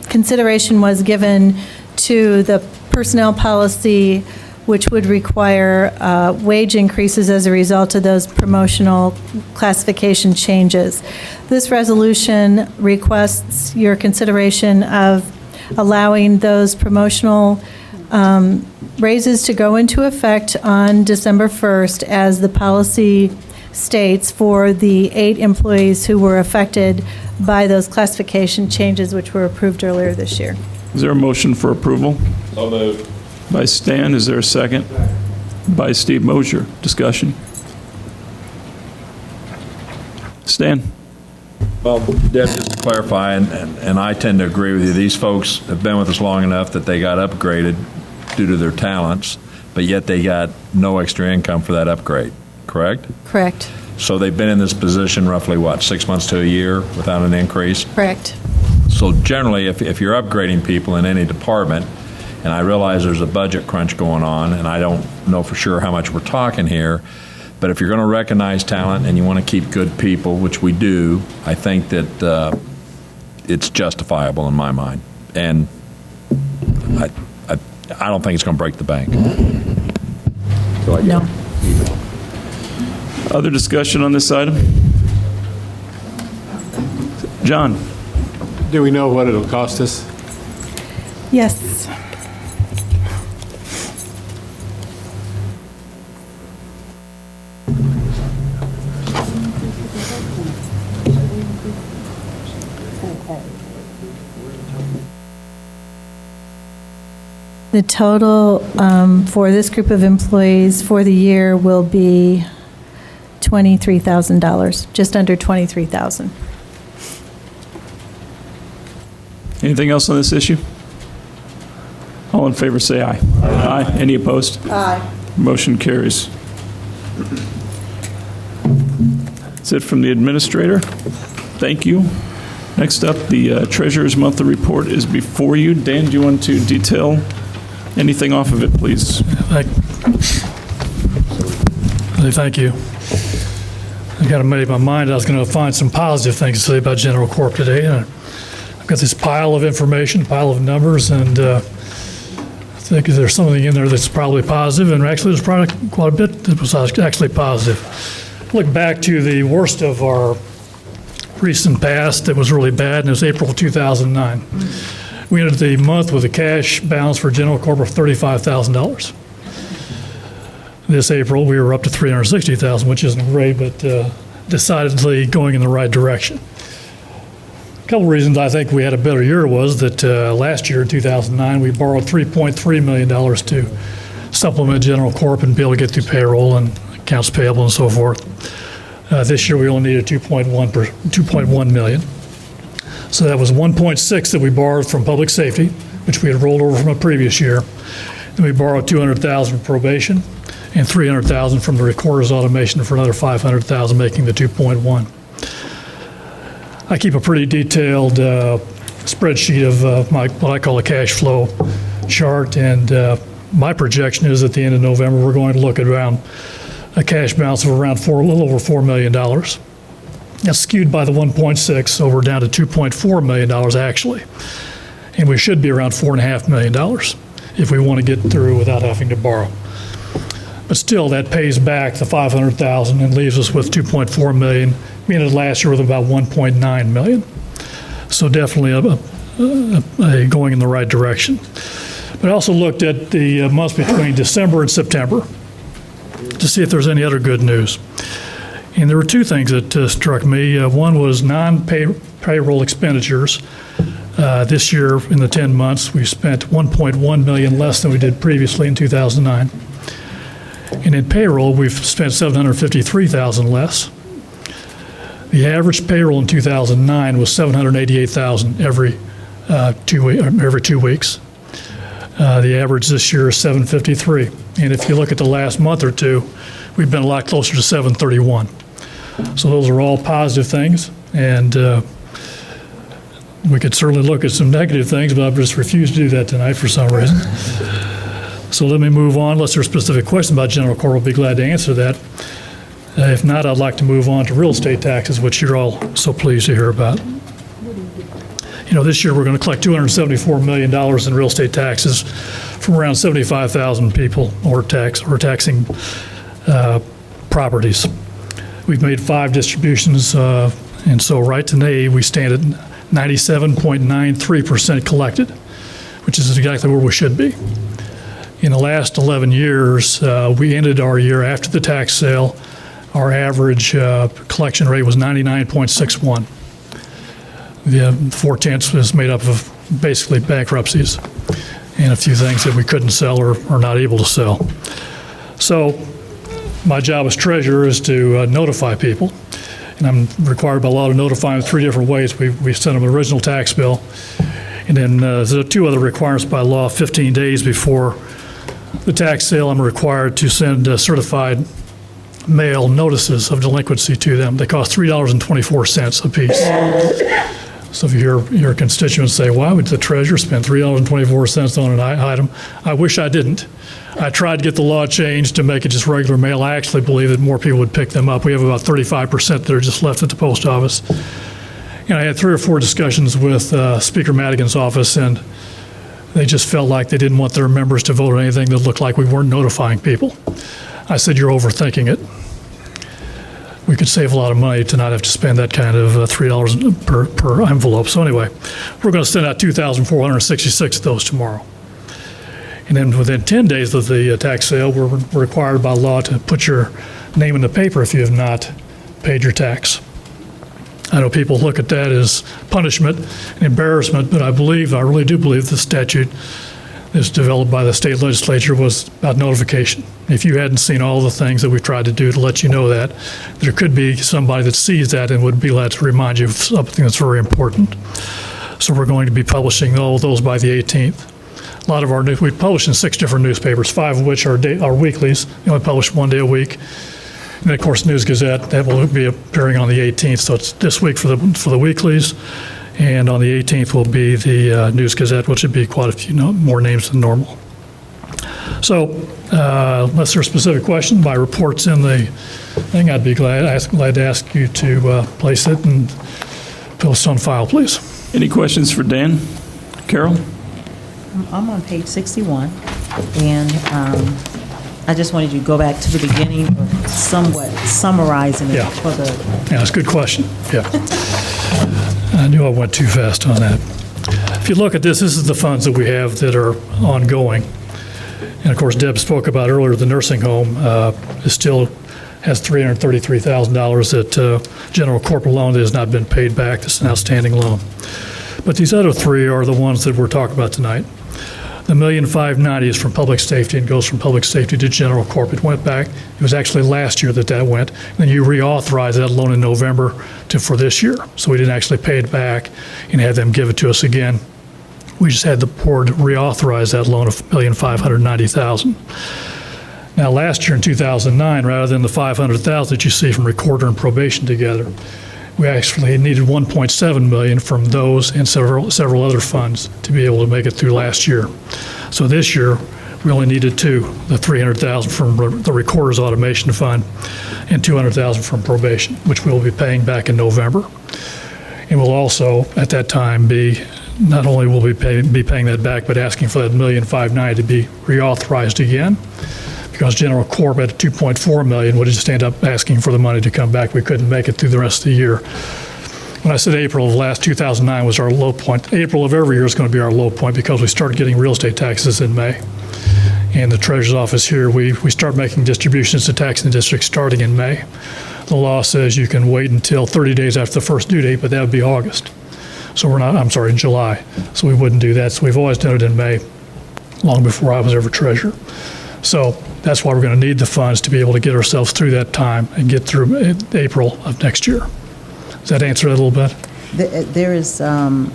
consideration was given to the personnel policy, which would require wage increases as a result of those promotional classification changes. This resolution requests your consideration of allowing those promotional raises to go into effect on December 1st, as the policy states, for the 8 employees who were affected by those classification changes which were approved earlier this year. Is there a motion for approval? So moved. By Stan, is there a second? By Steve Mosier. Discussion? Stan? Well, Deb, just to clarify, and I tend to agree with you, these folks have been with us long enough that they got upgraded due to their talents, but yet they got no extra income for that upgrade, correct? Correct. So they've been in this position roughly, 6 months to a year without an increase? Correct. So generally, if you're upgrading people in any department, and I realize there's a budget crunch going on, and I don't know for sure how much we're talking here, but if you're going to recognize talent and you want to keep good people, which we do, I think that it's justifiable in my mind. And I don't think it's going to break the bank. So No. Other discussion on this item? John? Do we know what it'll cost us? Yes. The total for this group of employees for the year will be $23,000, just under $23,000. Anything else on this issue? All in favor, say aye. Aye. Any opposed? Aye. Motion carries. That's it from the administrator. Thank you. Next up, the treasurer's monthly report is before you. Dan, do you want to detail anything off of it, please? Thank you. I got to make my mind. I was going to find some positive things to say about General Corp today. And I've got this pile of information, pile of numbers, and I think there's something in there that's probably positive, and actually there's probably quite a bit that was actually positive. Look back to the worst of our recent past that was really bad, and it was April of 2009. We ended the month with a cash balance for General Corp of $35,000. This April, we were up to $360,000, which isn't great, but decidedly going in the right direction. A couple reasons I think we had a better year was that last year, in 2009, we borrowed $3.3 million to supplement General Corp and be able to get through payroll and accounts payable and so forth. This year, we only needed $2.1 million. So that was 1.6 that we borrowed from public safety, which we had rolled over from a previous year. Then we borrowed $200,000 from probation and $300,000 from the recorder's automation for another $500,000, making the 2.1. I keep a pretty detailed spreadsheet of what I call a cash flow chart, and my projection is at the end of November we're going to look at around a cash balance of around a little over $4 million. That's skewed by the 1.6, so we're down to $2.4 million actually. And we should be around $4.5 million if we want to get through without having to borrow. But still, that pays back the $500,000 and leaves us with $2.4 million. We ended last year with about $1.9 million. So definitely a going in the right direction. But I also looked at the months between December and September to see if there's any other good news. And there were two things that struck me. One was non-payroll expenditures. This year, in the 10 months, we spent $1.1 million less than we did previously in 2009. And in payroll, we've spent $753,000 less. The average payroll in 2009 was $788,000 every 2 weeks. The average this year is $753,000. And if you look at the last month or two, we've been a lot closer to $731,000. So those are all positive things, and we could certainly look at some negative things, but I've just refused to do that tonight for some reason. So let me move on. Unless there's a specific question about General Corp, I'll be glad to answer that. If not, I'd like to move on to real estate taxes, which you're all so pleased to hear about. You know, this year we're going to collect $274 million in real estate taxes from around 75,000 people or taxing properties. We've made 5 distributions, and so right today we stand at 97.93% collected, which is exactly where we should be. In the last 11 years, we ended our year after the tax sale. Our average collection rate was 99.61. The 4/10 is made up of basically bankruptcies and a few things that we couldn't sell or are not able to sell. So my job as treasurer is to notify people, and I'm required by law to notify them 3 different ways. We send them an original tax bill, and then there's 2 other requirements by law. 15 days before the tax sale, I'm required to send certified mail notices of delinquency to them. They cost $3.24 a piece. So if you hear your constituents say, why would the treasurer spend $3.24 on an item? I wish I didn't. I tried to get the law changed to make it just regular mail. I actually believe that more people would pick them up. We have about 35% that are just left at the post office. And I had 3 or 4 discussions with Speaker Madigan's office, and they just felt like they didn't want their members to vote on anything that looked like we weren't notifying people. I said, you're overthinking it. we could save a lot of money to not have to spend that kind of $3 per envelope. So anyway, we're going to send out 2,466 of those tomorrow. And then within 10 days of the tax sale, we're required by law to put your name in the paper if you have not paid your tax. I know people look at that as punishment and embarrassment, but I really do believe the statute that's developed by the state legislature was about notification. If you hadn't seen all the things that we tried to do to let you know that, there could be somebody that sees that and would be glad to remind you of something that's very important. So we're going to be publishing all of those by the 18th. A lot of our news, we publish in 6 different newspapers, 5 of which are weeklies. We only publish 1 day a week. And of course, News Gazette, that will be appearing on the 18th. So it's this week for the weeklies. And on the 18th will be the News Gazette, which would be quite a few more names than normal. So unless there are specific questions, my report's in the thing. I'd be glad to ask you to place it and post on file, please. Any questions for Dan? Carol? I'm on page 61, and I just wanted you to go back to the beginning, or somewhat summarizing it for the... Yeah, that's a good question. Yeah. I knew I went too fast on that. If you look at this is the funds that we have that are ongoing. And of course, Deb spoke about earlier, the nursing home still has $333,000 that general corporate loan that has not been paid back. That's an outstanding loan. But these other 3 are the ones that we're talking about tonight. The $1,590,000 is from public safety and goes from public safety to general corporate. It went back. It was actually last year that went. And then you reauthorized that loan in November for this year. So we didn't actually pay it back and have them give it to us again. We just had the board reauthorize that loan of $1,590,000. Now, last year in 2009, rather than the $500,000 that you see from recorder and probation together, we actually needed $1.7 million from those and several other funds to be able to make it through last year. So this year, we only needed $2, the $300,000 from the recorder's automation fund and $200,000 from probation, which we will be paying back in November. And we'll also, at that time, not only will we be paying that back, but asking for that $1,590,000 to be reauthorized again. Because General Corp at $2.4 million would just end up asking for the money to come back. We couldn't make it through the rest of the year. When I said April of 2009 was our low point, April of every year is going to be our low point because we started getting real estate taxes in May. And the Treasurer's Office here, we start making distributions to taxing districts starting in May. The law says you can wait until 30 days after the first due date, but that would be August. So in July. So we wouldn't do that. So we've always done it in May, long before I was ever treasurer. So that's why we're going to need the funds to be able to get ourselves through that time and get through April of next year. Does that answer that a little bit? There is, well,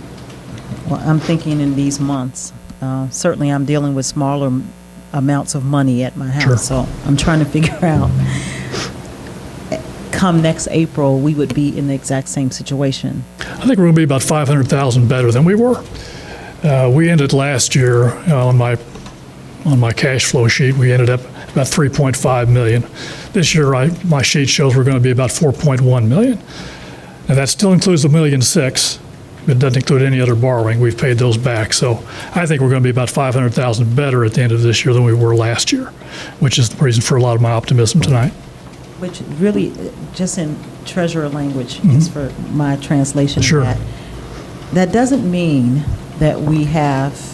I'm thinking in these months, certainly I'm dealing with smaller amounts of money at my house. Sure. So I'm trying to figure out, come next April, we would be in the exact same situation. I think we're going to be about $500,000 better than we were. We ended last year on my cash flow sheet, we ended up about $3.5 million. This year, my sheet shows we're going to be about $4.1 million. Now, that still includes the $1.6 million, but it doesn't include any other borrowing. We've paid those back. So I think we're going to be about $500,000 better at the end of this year than we were last year, which is the reason for a lot of my optimism tonight. Which really, just in treasurer language, is for my translation Sure. of that. That doesn't mean that we have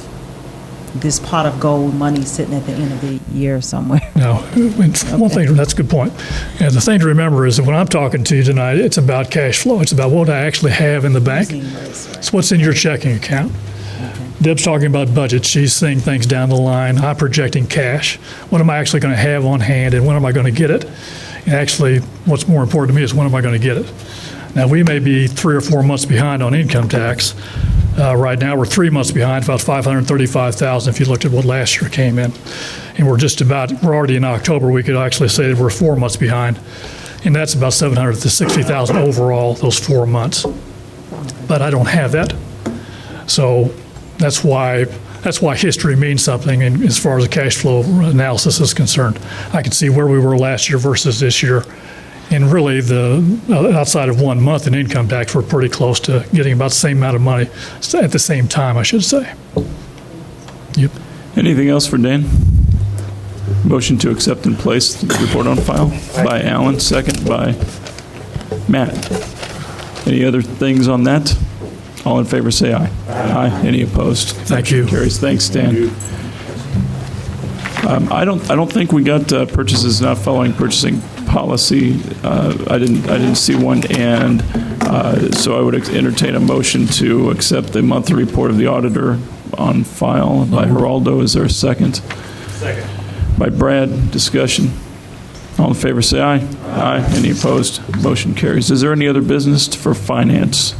this pot of gold money sitting at the end of the year somewhere. No, one thing, that's a good point. And the thing to remember is that when I'm talking to you tonight, it's about cash flow. It's about what I actually have in the bank. It's what's in your checking account. Deb's talking about budget. She's seeing things down the line. I'm projecting cash. What am I actually going to have on hand, and when am I going to get it? And actually, what's more important to me is when am I going to get it? Now, we may be 3 or 4 months behind on income tax. Right now, we're 3 months behind, about $535,000 if you looked at what last year came in. And we're already in October. We could actually say that we're 4 months behind. And that's about $700,000 to $60,000 overall, those 4 months. But I don't have that. So that's why history means something and as far as the cash flow analysis is concerned. I can see where we were last year versus this year. And really, outside of 1 month in income tax, we're pretty close to getting about the same amount of money at the same time, I should say. Yep. Anything else for Dan? Motion to accept and place the report on file by Alan, second by Matt, any other things on that? All in favor, say aye. Aye. Any opposed? Thank you. Carries. Thanks, Dan. I don't think we got purchases not following purchasing policy. I didn't see one, and so I would entertain a motion to accept the monthly report of the auditor on file by Geraldo. Is there a second? Second. By Brad. Discussion. All in favor, say aye. Aye. Any opposed? Motion carries. Is there any other business for finance?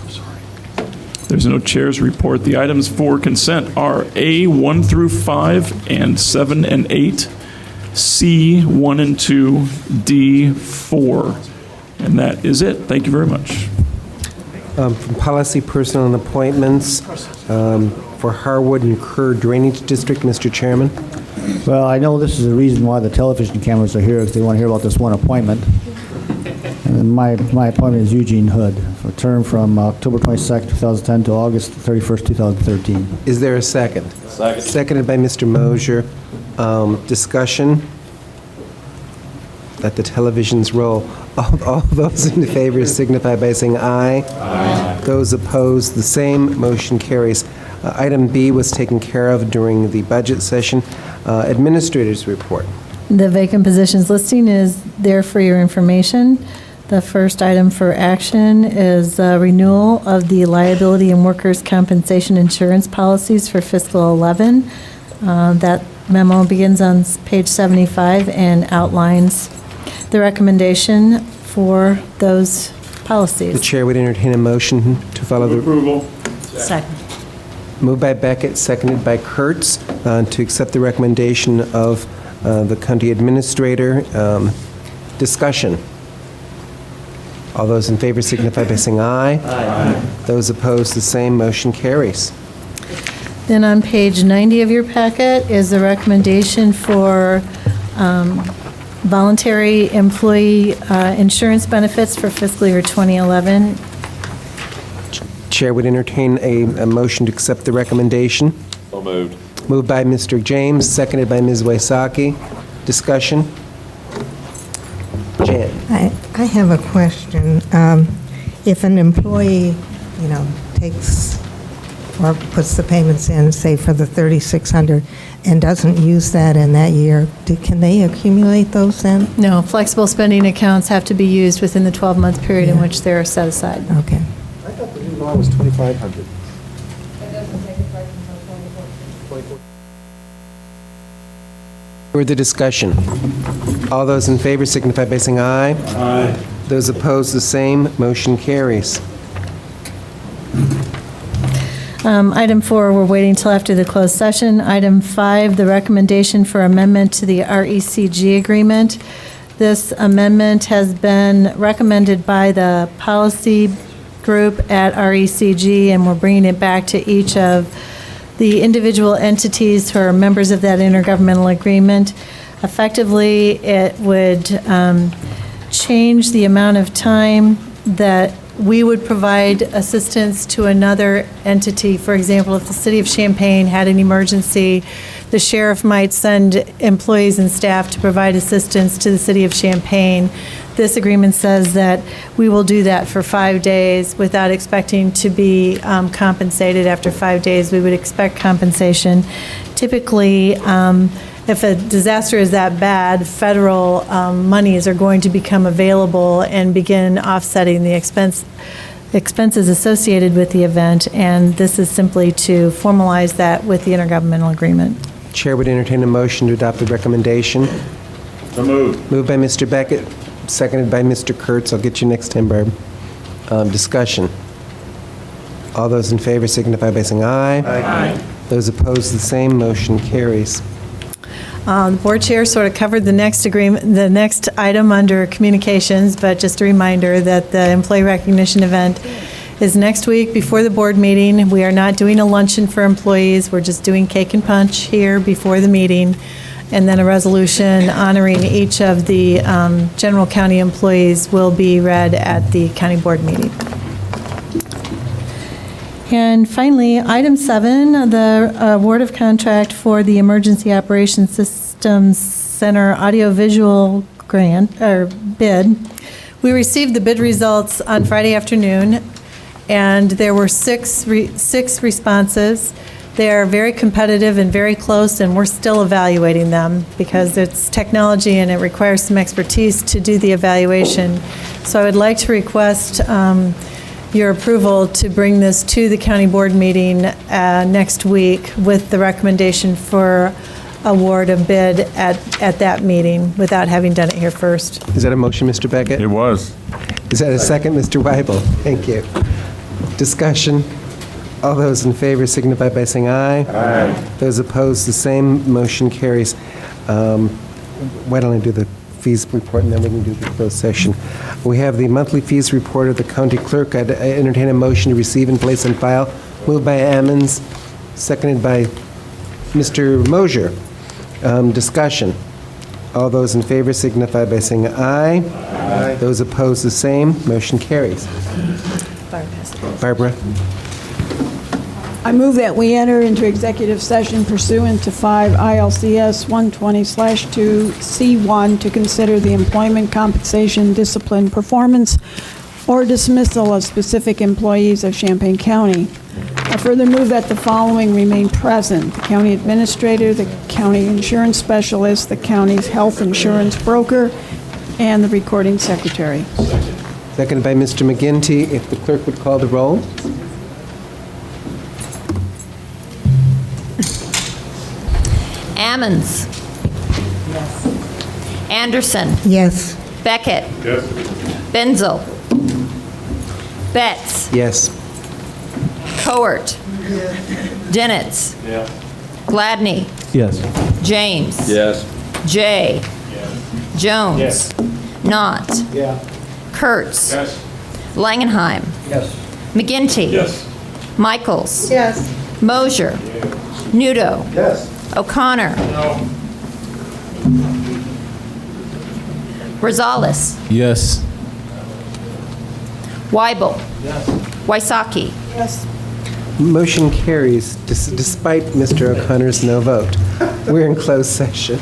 There's no chair's report. The items for consent are A, 1 through 5, and 7 and 8, C, 1 and 2, D, 4. And that is it. Thank you very much. From Policy, Personnel, and Appointments, for Harwood and Kerr Drainage District, Mr. Chairman. Well, I know this is the reason why the television cameras are here, because they want to hear about this one appointment. And my appointment is Eugene Hood, for a term from October 22nd, 2010 to August 31st, 2013. Is there a second? Second. Seconded by Mr. Mosier. Discussion? Let the televisions roll. All those in favor signify by saying aye. Aye. Those opposed, the same. Motion carries. Item B was taken care of during the budget session. Administrator's report. The vacant positions listing is there for your information. The first item for action is renewal of the liability and workers' compensation insurance policies for fiscal 11. That memo begins on page 75 and outlines the recommendation for those policies. The chair would entertain a motion to follow the approval. Second. Moved by Beckett, seconded by Kurtz, to accept the recommendation of the county administrator. Discussion. All those in favor signify by saying aye. Aye. Those opposed, the same. Motion carries. Then on page 90 of your packet is the recommendation for voluntary employee insurance benefits for fiscal year 2011. Chair would entertain a motion to accept the recommendation. So moved. Moved by Mr. James, seconded by Ms. Wysocki. Discussion? Jan. I have a question. If an employee, takes or puts the payments in, say for the $3,600, and doesn't use that in that year, can they accumulate those then? No, flexible spending accounts have to be used within the 12-month period in which they're set aside. Okay. I thought the new law was 2,500. Further discussion? All those in favor signify by saying aye. Aye. Those opposed, the same. Motion carries. Item 4, we're waiting till after the closed session. Item 5, the recommendation for amendment to the RECG agreement. This amendment has been recommended by the policy group at RECG, and we're bringing it back to each of the individual entities who are members of that intergovernmental agreement. Effectively, it would change the amount of time that we would provide assistance to another entity. For example, if the city of Champaign had an emergency, the sheriff might send employees and staff to provide assistance to the city of Champaign. This agreement says that we will do that for 5 days without expecting to be compensated after 5 days. We would expect compensation. Typically, if a disaster is that bad, federal monies are going to become available and begin offsetting the expenses associated with the event, and this is simply to formalize that with the intergovernmental agreement. Chair would entertain a motion to adopt the recommendation. So moved. Moved by Mr. Beckett, seconded by Mr. Kurtz. I'll get you next time, Barb. Discussion. All those in favor signify by saying aye. Aye. Those opposed, the same. Motion carries. The board chair sort of covered the next agreement, the next item under communications, but just a reminder that the employee recognition event is next week before the board meeting. We are not doing a luncheon for employees. We're just doing cake and punch here before the meeting, and then a resolution honoring each of the general county employees will be read at the county board meeting. And finally, item 7, the award of contract for the Emergency Operations Systems Center audiovisual grant or bid We received the bid results on Friday afternoon, and there were six responses. They are very competitive and very close, and we're still evaluating them because it's technology and it requires some expertise to do the evaluation. So I would like to request your approval to bring this to the county board meeting next week with the recommendation for award a bid at that meeting without having done it here first. Is that a motion, Mr. Beckett? It was. Is that a second, Mr. Weibel? Thank you. Discussion. All those in favor signify by saying aye. Aye. Those opposed, the same. Motion carries. Why don't I do the fees report, and then we can do the closed session. We have the monthly fees report of the county clerk. I entertain a motion to receive and place on file. Moved by Ammons, seconded by Mr. Mosier. Discussion. All those in favor signify by saying aye. Aye. Those opposed, the same. Motion carries. Barbara. I move that we enter into executive session pursuant to 5 ILCS 120/2C1 to consider the employment, compensation, discipline, performance, or dismissal of specific employees of Champaign County. I further move that the following remain present: the county administrator, the county insurance specialist, the county's health insurance broker, and the recording secretary. Seconded by Mr. McGinty. If the clerk would call the roll. Ammons. Yes. Anderson. Yes. Beckett. Yes. Benzel. Betts. Yes. Coert. Dinitz. Yeah. Gladney. Yes. James. Yes. Jay. Jones. Yes. Knott. Yeah. Kurtz. Yes. Langenheim. Yes. McGinty. Yes. Michaels. Yes. Mosier. Nudo. Yes. O'Connor. No. Rosales. Yes. Weibel. Yes. Wysocki. Yes. Motion carries despite Mr. O'Connor's no vote. We're in closed session.